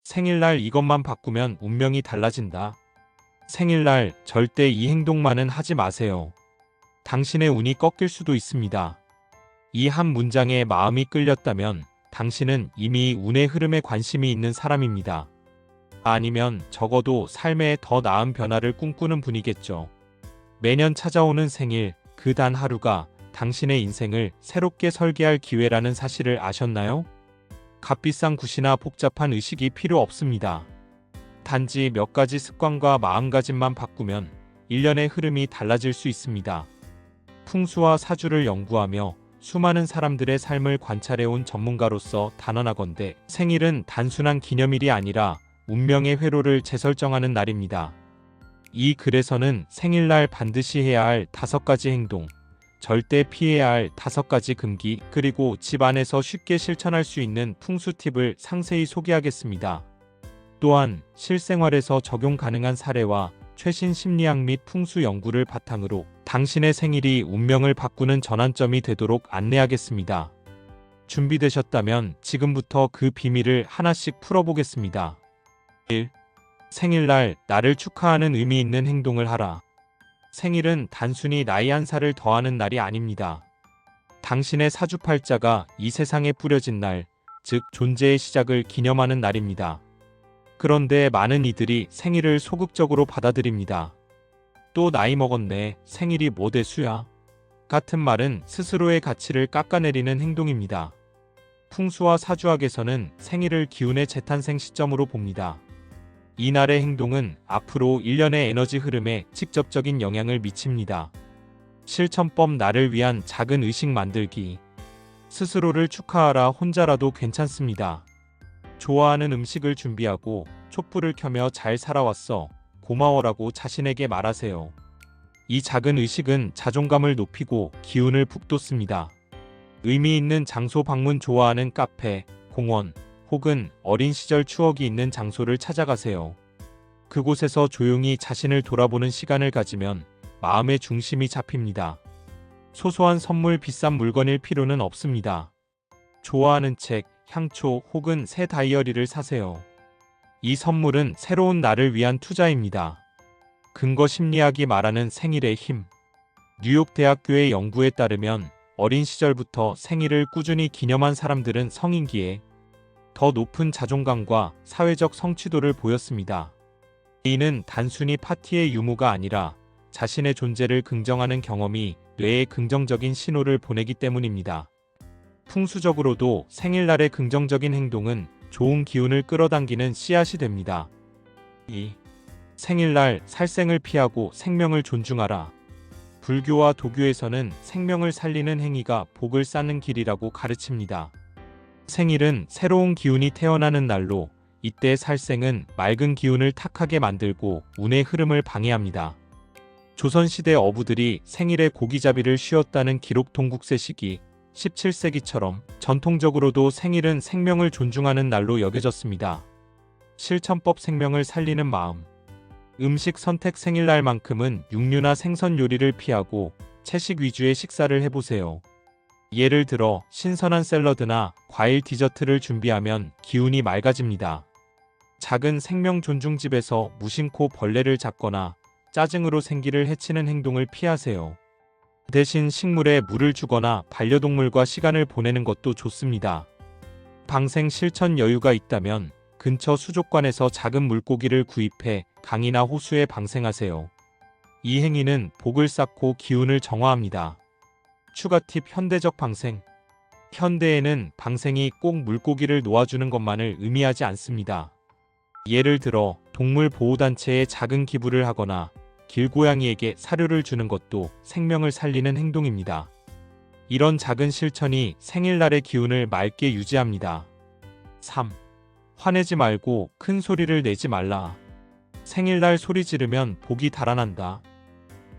생일날 이것만 바꾸면 운명이 달라진다. 생일날 절대 이 행동만은 하지 마세요. 당신의 운이 꺾일 수도 있습니다. 이 한 문장에 마음이 끌렸다면 당신은 이미 운의 흐름에 관심이 있는 사람입니다. 아니면 적어도 삶에 더 나은 변화를 꿈꾸는 분이겠죠. 매년 찾아오는 생일, 그 단 하루가 당신의 인생을 새롭게 설계할 기회라는 사실을 아셨나요? 값비싼 굿이나 복잡한 의식이 필요 없습니다. 단지 몇 가지 습관과 마음가짐만 바꾸면 일련의 흐름이 달라질 수 있습니다. 풍수와 사주를 연구하며 수많은 사람들의 삶을 관찰해온 전문가로서 단언하건대 생일은 단순한 기념일이 아니라 운명의 회로를 재설정하는 날입니다. 이 글에서는 생일날 반드시 해야 할 5가지 행동, 절대 피해야 할 5가지 금기, 그리고 집 안에서 쉽게 실천할 수 있는 풍수 팁을 상세히 소개하겠습니다. 또한 실생활에서 적용 가능한 사례와 최신 심리학 및 풍수 연구를 바탕으로 당신의 생일이 운명을 바꾸는 전환점이 되도록 안내하겠습니다. 준비되셨다면 지금부터 그 비밀을 하나씩 풀어보겠습니다. 1. 생일날 나를 축하하는 의미 있는 행동을 하라. 생일은 단순히 나이 한 살을 더하는 날이 아닙니다. 당신의 사주팔자가 이 세상에 뿌려진 날, 즉 존재의 시작을 기념하는 날입니다. 그런데 많은 이들이 생일을 소극적으로 받아들입니다. 또 나이 먹었네, 생일이 뭐 대수야? 같은 말은 스스로의 가치를 깎아내리는 행동입니다. 풍수와 사주학에서는 생일을 기운의 재탄생 시점으로 봅니다. 이날의 행동은 앞으로 1년의 에너지 흐름에 직접적인 영향을 미칩니다. 실천법 나를 위한 작은 의식 만들기. 스스로를 축하하라. 혼자라도 괜찮습니다. 좋아하는 음식을 준비하고 촛불을 켜며 잘 살아왔어. 고마워라고 자신에게 말하세요. 이 작은 의식은 자존감을 높이고 기운을 북돋습니다. 의미 있는 장소 방문. 좋아하는 카페, 공원, 혹은 어린 시절 추억이 있는 장소를 찾아가세요. 그곳에서 조용히 자신을 돌아보는 시간을 가지면 마음의 중심이 잡힙니다. 소소한 선물, 비싼 물건일 필요는 없습니다. 좋아하는 책, 향초 혹은 새 다이어리를 사세요. 이 선물은 새로운 나를 위한 투자입니다. 근거 심리학이 말하는 생일의 힘. 뉴욕 대학교의 연구에 따르면 어린 시절부터 생일을 꾸준히 기념한 사람들은 성인기에 더 높은 자존감과 사회적 성취도를 보였습니다. 이는 단순히 파티의 유무가 아니라 자신의 존재를 긍정하는 경험이 뇌에 긍정적인 신호를 보내기 때문입니다. 풍수적으로도 생일날의 긍정적인 행동은 좋은 기운을 끌어당기는 씨앗이 됩니다. 2. 생일날 살생을 피하고 생명을 존중하라. 불교와 도교에서는 생명을 살리는 행위가 복을 쌓는 길이라고 가르칩니다. 생일은 새로운 기운이 태어나는 날로 이때 살생은 맑은 기운을 탁하게 만들고 운의 흐름을 방해합니다. 조선시대 어부들이 생일에 고기잡이를 쉬었다는 기록 동국세 시기 17세기처럼 전통적으로도 생일은 생명을 존중하는 날로 여겨졌습니다. 실천법 생명을 살리는 마음. 음식 선택 생일날만큼은 육류나 생선 요리를 피하고 채식 위주의 식사를 해보세요. 예를 들어 신선한 샐러드나 과일 디저트를 준비하면 기운이 맑아집니다. 작은 생명 존중집에서 무심코 벌레를 잡거나 짜증으로 생기를 해치는 행동을 피하세요. 대신 식물에 물을 주거나 반려동물과 시간을 보내는 것도 좋습니다. 방생 실천 여유가 있다면 근처 수족관에서 작은 물고기를 구입해 강이나 호수에 방생하세요. 이 행위는 복을 쌓고 기운을 정화합니다. 추가 팁 현대적 방생. 현대에는 방생이 꼭 물고기를 놓아주는 것만을 의미하지 않습니다. 예를 들어 동물보호단체에 작은 기부를 하거나 길고양이에게 사료를 주는 것도 생명을 살리는 행동입니다. 이런 작은 실천이 생일날의 기운을 맑게 유지합니다. 3. 화내지 말고 큰 소리를 내지 말라. 생일날 소리 지르면 복이 달아난다.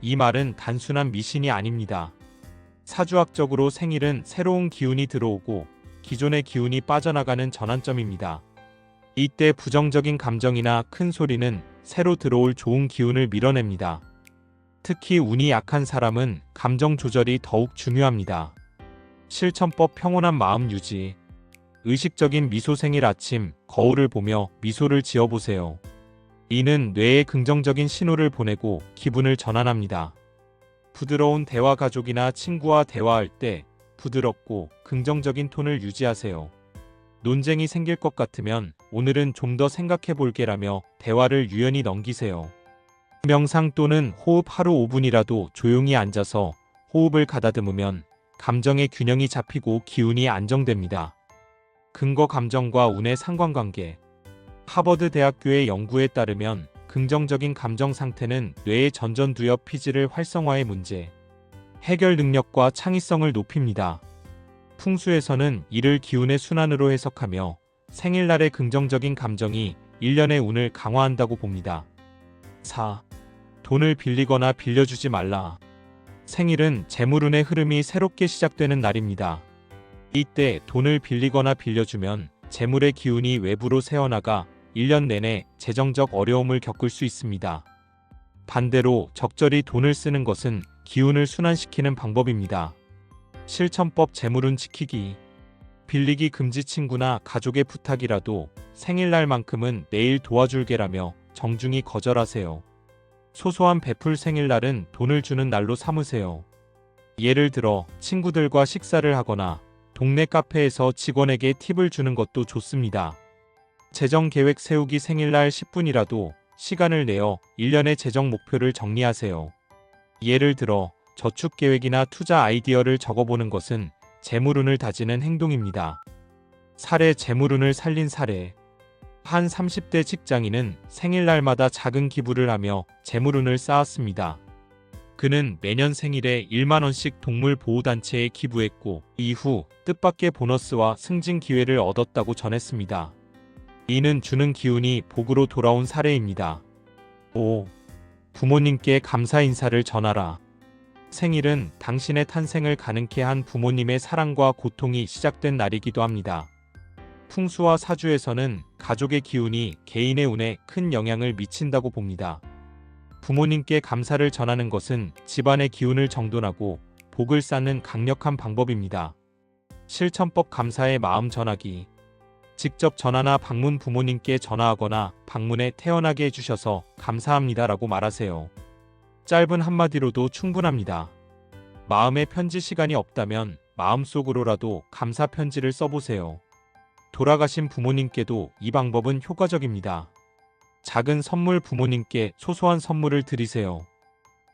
이 말은 단순한 미신이 아닙니다. 사주학적으로 생일은 새로운 기운이 들어오고 기존의 기운이 빠져나가는 전환점입니다. 이때 부정적인 감정이나 큰 소리는 새로 들어올 좋은 기운을 밀어냅니다. 특히 운이 약한 사람은 감정 조절이 더욱 중요합니다. 실천법 평온한 마음 유지. 의식적인 미소. 생일 아침 거울을 보며 미소를 지어보세요. 이는 뇌에 긍정적인 신호를 보내고 기분을 전환합니다. 부드러운 대화. 가족이나 친구와 대화할 때 부드럽고 긍정적인 톤을 유지하세요. 논쟁이 생길 것 같으면 오늘은 좀 더 생각해 볼게라며 대화를 유연히 넘기세요. 명상 또는 호흡. 하루 5분이라도 조용히 앉아서 호흡을 가다듬으면 감정의 균형이 잡히고 기운이 안정됩니다. 근거. 감정과 운의 상관관계. 하버드 대학교의 연구에 따르면 긍정적인 감정 상태는 뇌의 전전두엽 피질을 활성화해 문제 해결 능력과 창의성을 높입니다. 풍수에서는 이를 기운의 순환으로 해석하며 생일날의 긍정적인 감정이 1년의 운을 강화한다고 봅니다. 4. 돈을 빌리거나 빌려주지 말라. 생일은 재물운의 흐름이 새롭게 시작되는 날입니다. 이때 돈을 빌리거나 빌려주면 재물의 기운이 외부로 새어나가 1년 내내 재정적 어려움을 겪을 수 있습니다. 반대로 적절히 돈을 쓰는 것은 기운을 순환시키는 방법입니다. 실천법. 재물운 지키기. 빌리기 금지. 친구나 가족의 부탁이라도 생일날만큼은 내일 도와줄게라며 정중히 거절하세요. 소소한 베풀. 생일날은 돈을 주는 날로 삼으세요. 예를 들어 친구들과 식사를 하거나 동네 카페에서 직원에게 팁을 주는 것도 좋습니다. 재정 계획 세우기. 생일날 10분이라도 시간을 내어 1년의 재정 목표를 정리하세요. 예를 들어 저축 계획이나 투자 아이디어를 적어보는 것은 재물운을 다지는 행동입니다. 사례. 재물운을 살린 사례. 한 30대 직장인은 생일날마다 작은 기부를 하며 재물운을 쌓았습니다. 그는 매년 생일에 1만 원씩 동물보호단체에 기부했고 이후 뜻밖의 보너스와 승진 기회를 얻었다고 전했습니다. 이는 주는 기운이 복으로 돌아온 사례입니다. 5. 부모님께 감사 인사를 전하라. 생일은 당신의 탄생을 가능케 한 부모님의 사랑과 고통이 시작된 날이기도 합니다. 풍수와 사주에서는 가족의 기운이 개인의 운에 큰 영향을 미친다고 봅니다. 부모님께 감사를 전하는 것은 집안의 기운을 정돈하고 복을 쌓는 강력한 방법입니다. 실천법. 감사의 마음 전하기. 직접 전화나 방문. 부모님께 전화하거나 방문에 태어나게 해주셔서 감사합니다라고 말하세요. 짧은 한마디로도 충분합니다. 마음의 편지. 시간이 없다면 마음속으로라도 감사 편지를 써보세요. 돌아가신 부모님께도 이 방법은 효과적입니다. 작은 선물. 부모님께 소소한 선물을 드리세요.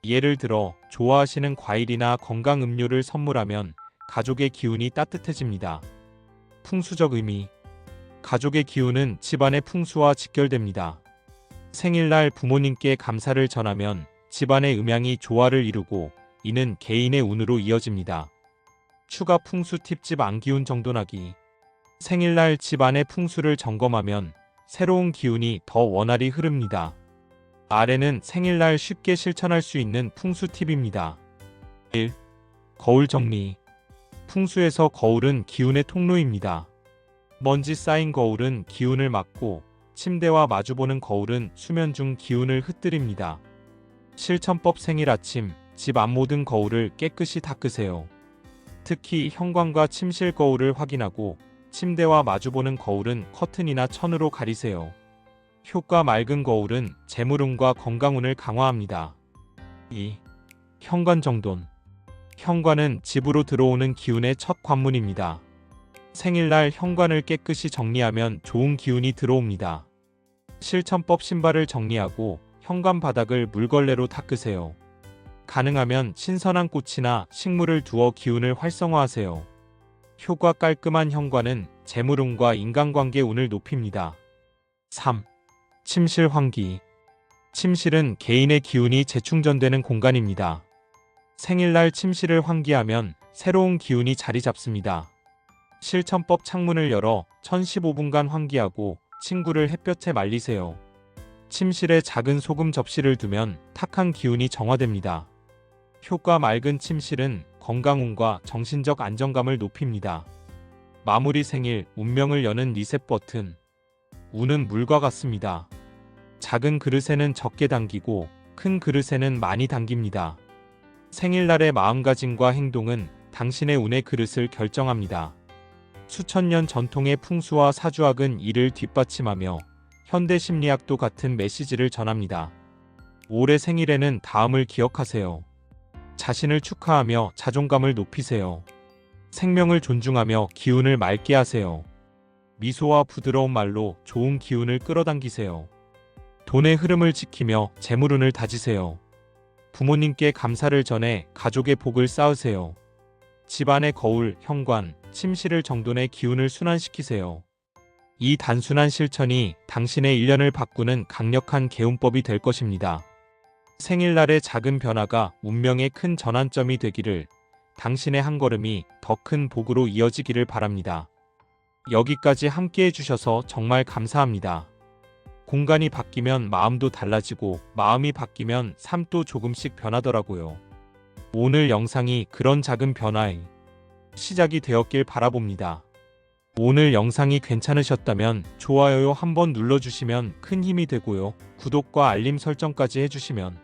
예를 들어 좋아하시는 과일이나 건강 음료를 선물하면 가족의 기운이 따뜻해집니다. 풍수적 의미. 가족의 기운은 집안의 풍수와 직결됩니다. 생일날 부모님께 감사를 전하면 집안의 음양이 조화를 이루고 이는 개인의 운으로 이어집니다. 추가 풍수 팁. 집 안 기운 정돈하기. 생일날 집안의 풍수를 점검하면 새로운 기운이 더 원활히 흐릅니다. 아래는 생일날 쉽게 실천할 수 있는 풍수 팁입니다. 1. 거울 정리. 풍수에서 거울은 기운의 통로입니다. 먼지 쌓인 거울은 기운을 막고 침대와 마주보는 거울은 수면 중 기운을 흩뜨립니다. 실천법. 생일 아침 집 앞 모든 거울을 깨끗이 닦으세요. 특히 현관과 침실 거울을 확인하고 침대와 마주보는 거울은 커튼이나 천으로 가리세요. 효과. 맑은 거울은 재물운과 건강운을 강화합니다. 2. 현관 정돈. 현관은 집으로 들어오는 기운의 첫 관문입니다. 생일날 현관을 깨끗이 정리하면 좋은 기운이 들어옵니다. 실천법. 신발을 정리하고 현관 바닥을 물걸레로 닦으세요. 가능하면 신선한 꽃이나 식물을 두어 기운을 활성화하세요. 효과. 깔끔한 현관은 재물운과 인간관계 운을 높입니다. 3. 침실 환기. 침실은 개인의 기운이 재충전되는 공간입니다. 생일날 침실을 환기하면 새로운 기운이 자리 잡습니다. 실천법. 창문을 열어 1015분간 환기하고 친구를 햇볕에 말리세요. 침실에 작은 소금 접시를 두면 탁한 기운이 정화됩니다. 효과. 맑은 침실은 건강운과 정신적 안정감을 높입니다. 마무리. 생일 운명을 여는 리셋 버튼. 운은 물과 같습니다. 작은 그릇에는 적게 담기고 큰 그릇에는 많이 담깁니다. 생일날의 마음가짐과 행동은 당신의 운의 그릇을 결정합니다. 수천 년 전통의 풍수와 사주학은 이를 뒷받침하며 현대 심리학도 같은 메시지를 전합니다. 올해 생일에는 다음을 기억하세요. 자신을 축하하며 자존감을 높이세요. 생명을 존중하며 기운을 맑게 하세요. 미소와 부드러운 말로 좋은 기운을 끌어당기세요. 돈의 흐름을 지키며 재물운을 다지세요. 부모님께 감사를 전해 가족의 복을 쌓으세요. 집안의 거울, 현관, 침실을 정돈해 기운을 순환시키세요. 이 단순한 실천이 당신의 1년을 바꾸는 강력한 개운법이 될 것입니다. 생일날의 작은 변화가 운명의 큰 전환점이 되기를, 당신의 한 걸음이 더 큰 복으로 이어지기를 바랍니다. 여기까지 함께 해주셔서 정말 감사합니다. 공간이 바뀌면 마음도 달라지고 마음이 바뀌면 삶도 조금씩 변하더라고요. 오늘 영상이 그런 작은 변화의 시작이 되었길 바라봅니다. 오늘 영상이 괜찮으셨다면 좋아요 한번 눌러주시면 큰 힘이 되고요. 구독과 알림 설정까지 해주시면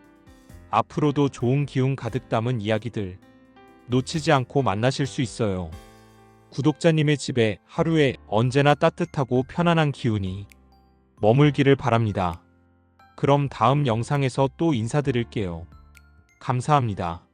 앞으로도 좋은 기운 가득 담은 이야기들 놓치지 않고 만나실 수 있어요. 구독자님의 집에 하루에 언제나 따뜻하고 편안한 기운이 머물기를 바랍니다. 그럼 다음 영상에서 또 인사드릴게요. 감사합니다.